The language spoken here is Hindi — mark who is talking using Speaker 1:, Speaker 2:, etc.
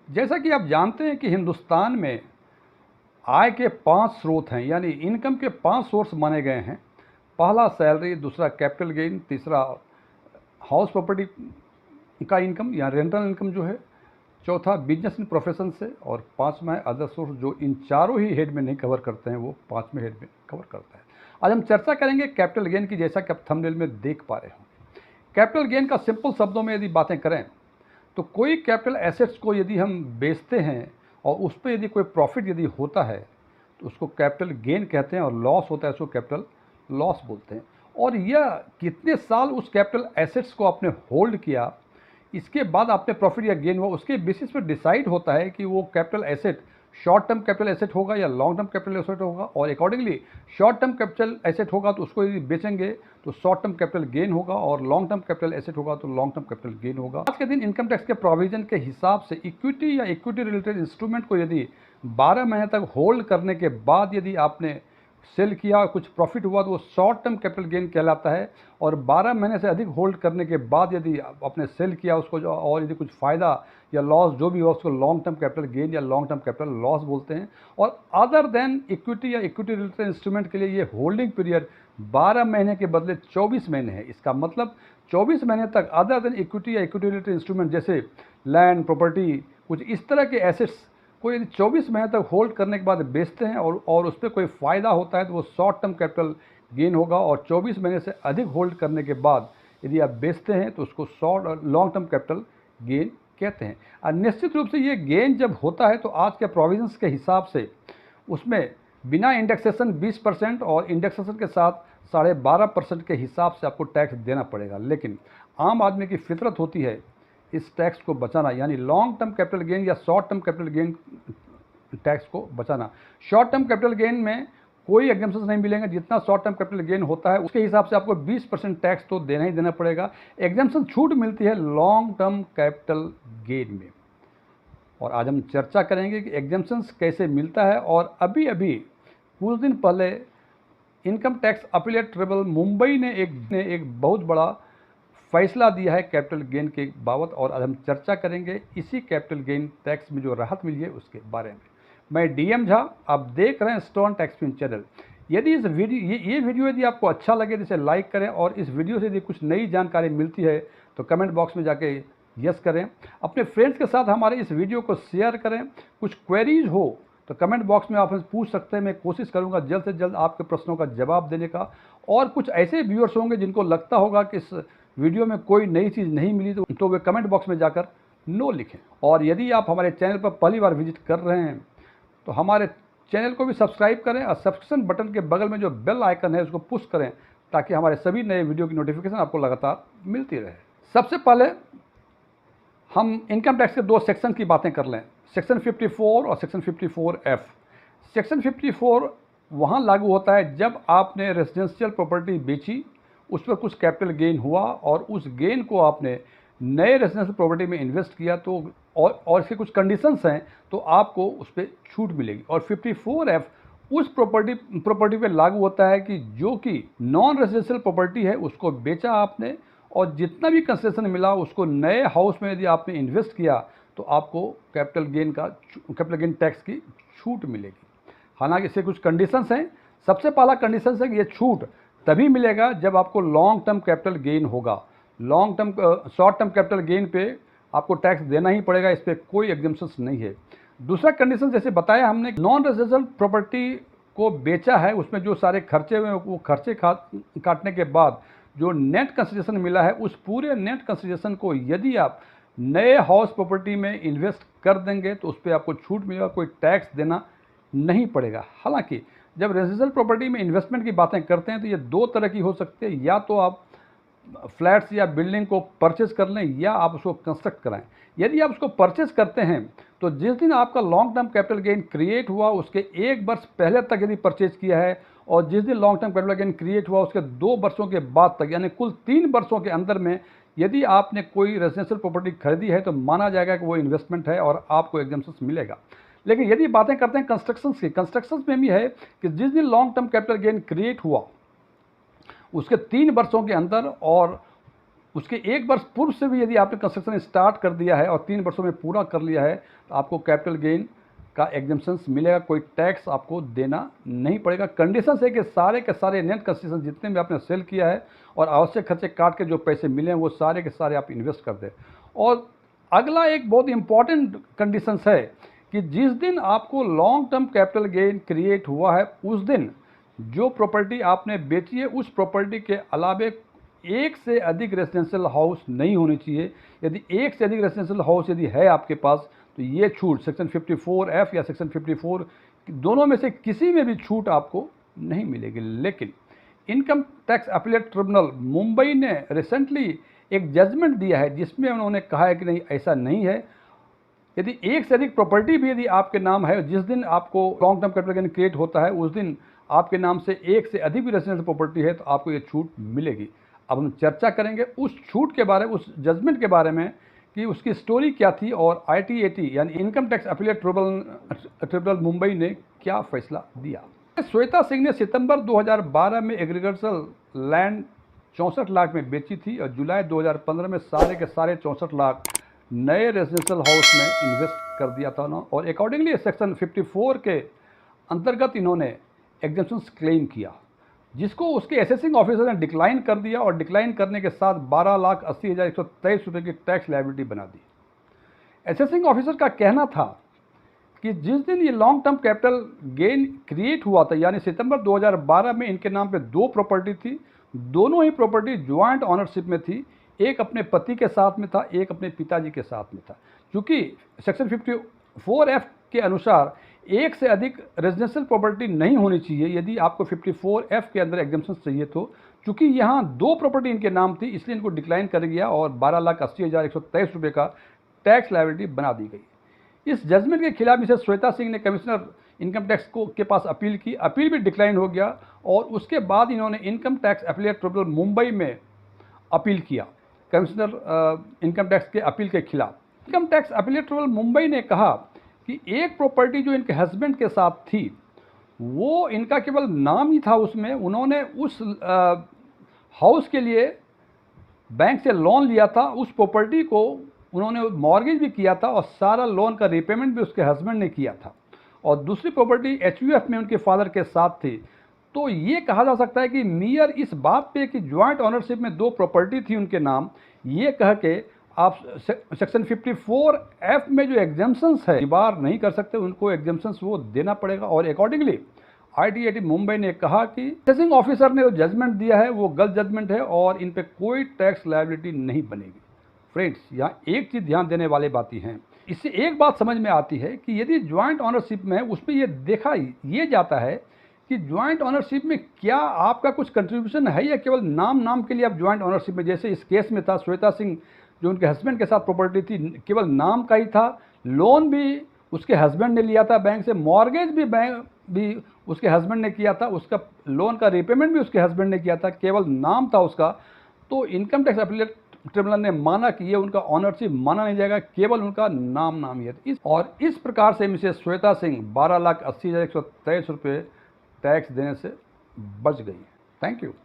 Speaker 1: जैसा कि आप जानते हैं कि हिंदुस्तान में आय के 5 स्रोत हैं, यानी इनकम के 5 सोर्स माने गए हैं। पहला सैलरी, दूसरा कैपिटल गेन, तीसरा हाउस प्रॉपर्टी का इनकम या रेंटल इनकम जो है, चौथा बिजनेस इन प्रोफेशन से, और पांचवा है अदर सोर्स, जो इन चारों ही हेड में नहीं कवर करते हैं, वो पांचवें हेड में कवर करता है। आज हम चर्चा करेंगे कैपिटल गेन की, जैसा कि आप थंबनेल में देख पा रहे होंगे। कैपिटल गेन का सिंपल शब्दों में यदि बातें करें तो कोई कैपिटल एसेट्स को यदि हम बेचते हैं और उस पर यदि कोई प्रॉफिट यदि होता है तो उसको कैपिटल गेन कहते हैं, और लॉस होता है उसको कैपिटल लॉस बोलते हैं। और यह कितने साल उस कैपिटल एसेट्स को आपने होल्ड किया, इसके बाद आपने प्रॉफिट या गेन हुआ, उसके बेसिस पर डिसाइड होता है कि वो capital asset short term capital asset होगा या लॉन्ग टर्म कैपिटल एसेट होगा। और accordingly short term capital asset होगा तो उसको यदि बेचेंगे तो शॉर्ट टर्म कैपिटल गेन होगा, और लॉन्ग टर्म कैपिटल एसेट होगा तो लॉन्ग टर्म कैपिटल गेन होगा। आज के दिन इनकम टैक्स के प्रोविजन के हिसाब से इक्विटी या इक्विटी रिलेटेड इंस्ट्रूमेंट को यदि 12 महीने तक होल्ड करने के बाद यदि आपने सेल किया और कुछ प्रॉफिट हुआ तो वो शॉर्ट टर्म कैपिटल गेन कहलाता है। और 12 महीने से अधिक होल्ड करने के बाद यदि आपने सेल किया उसको जो, और यदि कुछ फ़ायदा या लॉस जो भी हो, उसको लॉन्ग टर्म कैपिटल गेन या लॉन्ग टर्म कैपिटल लॉस बोलते हैं। और अदर देन इक्विटी या इक्विटी रिलेटेड इंस्ट्रूमेंट के लिए ये होल्डिंग पीरियड 12 महीने के बदले 24 महीने है। इसका मतलब 24 महीने तक अदर देन इक्विटी या इक्विटी रिलेटेड इंस्ट्रूमेंट जैसे लैंड, प्रॉपर्टी, कुछ इस तरह के एसेट्स को यदि 24 महीने तक होल्ड करने के बाद बेचते हैं और उस पर कोई फ़ायदा होता है तो वो शॉर्ट टर्म कैपिटल गेन होगा। और 24 महीने से अधिक होल्ड करने के बाद यदि आप बेचते हैं तो उसको लॉन्ग टर्म कैपिटल गेन कहते हैं। और निश्चित रूप से ये गेन जब होता है तो आज के प्रोविजंस के हिसाब से उसमें बिना इंडेक्सेशन 20% और इंडेक्सेशन के साथ 12.5% के हिसाब से आपको टैक्स देना पड़ेगा। लेकिन आम आदमी की फितरत होती है इस टैक्स को बचाना, यानी लॉन्ग टर्म कैपिटल गेन या short term capital gain tax को बचाना। शॉर्ट टर्म कैपिटल गेन में कोई एग्जम्पशन नहीं मिलेंगे, जितना शॉर्ट टर्म कैपिटल गेन होता है उसके हिसाब से आपको 20% टैक्स तो देना ही देना पड़ेगा। एग्जम्पशन छूट मिलती है लॉन्ग टर्म कैपिटल गेन में, और आज हम चर्चा करेंगे कि एग्जम्पशन कैसे मिलता है। और अभी अभी कुछ दिन पहले income tax appellate tribunal Mumbai ने एक बहुत बड़ा फैसला दिया है कैपिटल गेन के बाबत, और आज हम चर्चा करेंगे इसी कैपिटल गेन टैक्स में जो राहत मिली है उसके बारे में। मैं डीएम झा, आप देख रहे हैं स्टोन टैक्सपिन चैनल। यदि इस वीडियो ये वीडियो यदि आपको अच्छा लगे तो इसे लाइक करें, और इस वीडियो से यदि कुछ नई जानकारी मिलती है तो कमेंट बॉक्स में जाके यस करें। अपने फ्रेंड्स के साथ हमारे इस वीडियो को शेयर करें। कुछ क्वेरीज हो तो कमेंट बॉक्स में आप पूछ सकते हैं, मैं कोशिश करूंगा जल्द से जल्द आपके प्रश्नों का जवाब देने का। और कुछ ऐसे व्यूअर्स होंगे जिनको लगता होगा कि इस वीडियो में कोई नई चीज़ नहीं मिली तो वे कमेंट बॉक्स में जाकर नो लिखें। और यदि आप हमारे चैनल पर पहली बार विजिट कर रहे हैं तो हमारे चैनल को भी सब्सक्राइब करें, और सब्सक्रिप्शन बटन के बगल में जो बेल आइकन है उसको पुश करें ताकि हमारे सभी नए वीडियो की नोटिफिकेशन आपको लगातार मिलती रहे। सबसे पहले हम इनकम टैक्स के 2 सेक्शन की बातें कर लें, सेक्शन 54 और सेक्शन 54F। सेक्शन 54 वहाँ लागू होता है जब आपने रेजिडेंशियल प्रॉपर्टी बेची, उस पर कुछ कैपिटल गेन हुआ और उस गेन को आपने नए रेजिडेंशियल प्रॉपर्टी में इन्वेस्ट किया तो और इसके कुछ कंडीशंस हैं तो आपको उस पर छूट मिलेगी। और 54F उस प्रॉपर्टी पे लागू होता है कि जो कि नॉन रेजिडेंशियल प्रॉपर्टी है, उसको बेचा आपने और जितना भी कंसेशन मिला उसको नए हाउस में यदि आपने इन्वेस्ट किया तो आपको कैपिटल गेन टैक्स की छूट मिलेगी। हालांकि इससे कुछ कंडीशंस हैं। सबसे पहला कंडीशन है कि ये छूट तभी मिलेगा जब आपको लॉन्ग टर्म कैपिटल गेन होगा। शॉर्ट टर्म कैपिटल गेन पे आपको टैक्स देना ही पड़ेगा, इस पर कोई एग्जम्पशंस नहीं है। दूसरा कंडीशन जैसे बताया हमने, नॉन रेजिडेंशियल प्रॉपर्टी को बेचा है, उसमें जो सारे खर्चे हुए वो खर्चे काटने के बाद जो नेट कंसिडरेशन मिला है, उस पूरे नेट कंसिडरेशन को यदि आप नए हाउस प्रॉपर्टी में इन्वेस्ट कर देंगे तो उस पर आपको छूट मिलेगा, कोई टैक्स देना नहीं पड़ेगा। हालांकि जब रेजिडेंशियल प्रॉपर्टी में इन्वेस्टमेंट की बातें करते हैं तो ये 2 तरह की हो सकती है, या तो आप फ्लैट्स या बिल्डिंग को परचेज कर लें या आप उसको कंस्ट्रक्ट कराएं। यदि आप उसको परचेज करते हैं तो जिस दिन आपका long term capital gain create हुआ उसके 1 वर्ष पहले तक यदि परचेज किया है, और जिस दिन long term capital gain create हुआ उसके 2 वर्षों के बाद तक, यानी कुल 3 वर्षों के अंदर में यदि आपने कोई रेजिडेंशियल प्रॉपर्टी खरीदी है तो माना जाएगा कि वो इन्वेस्टमेंट है और आपको एग्जम्पशन मिलेगा। लेकिन यदि बातें करते हैं कंस्ट्रक्शंस की, कंस्ट्रक्शंस में भी है कि जिस दिन long term capital gain create हुआ उसके 3 वर्षों के अंदर और उसके 1 वर्ष पूर्व से भी यदि आपने कंस्ट्रक्शन स्टार्ट कर दिया है और 3 वर्षों में पूरा कर लिया है तो आपको कैपिटल गेन का एग्जम्पशंस मिलेगा, कोई टैक्स आपको देना नहीं पड़ेगा। कंडीशंस है कि सारे के सारे नेट कंस्ट्रक्शन जितने भी आपने सेल किया है और आवश्यक खर्चे काट के जो पैसे मिले हैं वो सारे के सारे आप इन्वेस्ट कर दें। और अगला एक बहुत इंपॉर्टेंट कंडीशंस है कि जिस दिन आपको long term capital gain create हुआ है उस दिन जो प्रॉपर्टी आपने बेची है उस प्रॉपर्टी के अलावे एक से अधिक रेजिडेंशियल हाउस नहीं होनी चाहिए। यदि एक से अधिक रेजिडेंशियल हाउस यदि है आपके पास तो ये छूट सेक्शन 54F या सेक्शन 54 दोनों में से किसी में भी छूट आपको नहीं मिलेगी। लेकिन income tax appellate tribunal Mumbai ने रिसेंटली एक जजमेंट दिया है जिसमें उन्होंने कहा है कि नहीं, ऐसा नहीं है। यदि एक से अधिक प्रॉपर्टी भी यदि आपके नाम है, जिस दिन आपको long term capital gain create होता है उस दिन आपके नाम से एक से अधिक भी रेजिडेंशियल प्रॉपर्टी है तो आपको ये छूट मिलेगी। अब हम चर्चा करेंगे उस छूट के बारे में, उस जजमेंट के बारे में कि उसकी स्टोरी क्या थी और ITAT यानी income tax appellate tribunal Mumbai ने क्या फैसला दिया। श्वेता सिंह ने सितंबर 2012 में एग्रीकल्चरल लैंड 64 लाख में बेची थी और जुलाई 2015 में सारे के सारे 64 लाख नए रेजिडेंशियल हाउस में इन्वेस्ट कर दिया था ना। और अकॉर्डिंगली सेक्शन 54 के अंतर्गत इन्होंने एग्जम्पशंस क्लेम किया जिसको उसके असेसिंग ऑफिसर ने डिक्लाइन कर दिया और डिक्लाइन करने के साथ 12,80,123 रुपये की टैक्स लायबिलिटी बना दी। असेसिंग ऑफिसर का कहना था कि जिस दिन ये long term capital gain create हुआ था यानी सितंबर 2012 में इनके नाम पे 2 प्रॉपर्टी थी, दोनों ही प्रॉपर्टी ज्वाइंट ऑनरशिप में थी। एक अपने पति के साथ में था, एक अपने पिताजी के साथ में था। क्योंकि सेक्शन 54F के अनुसार एक से अधिक रेजिडेंशियल प्रॉपर्टी नहीं होनी चाहिए यदि आपको 54F के अंदर एग्जम्पशन चाहिए तो। चूँकि यहाँ 2 प्रॉपर्टी इनके नाम थी इसलिए इनको डिक्लाइन कर गया और 12,80,123 रुपये का टैक्स लायबिलिटी बना दी गई। इस जजमेंट के खिलाफ मिसेस श्वेता सिंह ने कमिश्नर इनकम टैक्स के पास अपील की, अपील भी डिक्लाइन हो गया और उसके बाद इन्होंने income tax appellate tribunal Mumbai में अपील किया कमिश्नर इनकम टैक्स के अपील के खिलाफ। Income tax appellate tribunal Mumbai ने कहा कि एक प्रॉपर्टी जो इनके हस्बैंड के साथ थी वो इनका केवल नाम ही था, उसमें उन्होंने उस हाउस के लिए बैंक से लोन लिया था, उस प्रॉपर्टी को उन्होंने मॉर्गेज भी किया था और सारा लोन का रीपेमेंट भी उसके हस्बैंड ने किया था। और दूसरी प्रॉपर्टी HUF में उनके फादर के साथ थी। तो ये कहा जा सकता है कि मियर इस बात पे कि ज्वाइंट ऑनरशिप में 2 प्रॉपर्टी थी उनके नाम, ये कह के आप सेक्शन 54F में जो एग्जम्पशंस है बार नहीं कर सकते, उनको एग्जम्पशंस वो देना पड़ेगा। और अकॉर्डिंगली ITAT मुंबई ने कहा कि असेसिंग ऑफिसर ने जो जजमेंट दिया है वो गलत जजमेंट है और इन पे कोई टैक्स लायबिलिटी नहीं बनेगी। फ्रेंड्स, यहाँ एक चीज़ ध्यान देने वाली बातें हैं। इससे एक बात समझ में आती है कि यदि ज्वाइंट ऑनरशिप में उसमें ये देखा ये जाता है कि ज्वाइंट ऑनरशिप में क्या आपका कुछ कंट्रीब्यूशन है या केवल नाम के लिए आप ज्वाइंट ऑनरशिप में, जैसे इस केस में था श्वेता सिंह जो उनके हस्बैंड के साथ प्रॉपर्टी थी केवल नाम का ही था, लोन भी उसके हस्बैंड ने लिया था बैंक से, मॉर्गेज भी बैंक भी उसके हस्बैंड ने किया था, उसका लोन का रीपेमेंट भी उसके हस्बैंड ने किया था, केवल नाम था उसका। तो इनकम टैक्स अपीलेट ट्रिब्यूनल ने माना कि ये उनका ऑनरशिप माना नहीं जाएगा, केवल उनका नाम ही है। और इस प्रकार से मिसेस श्वेता सिंह 12,80,123 रुपये टैक्स देने से बच गई। Thank you.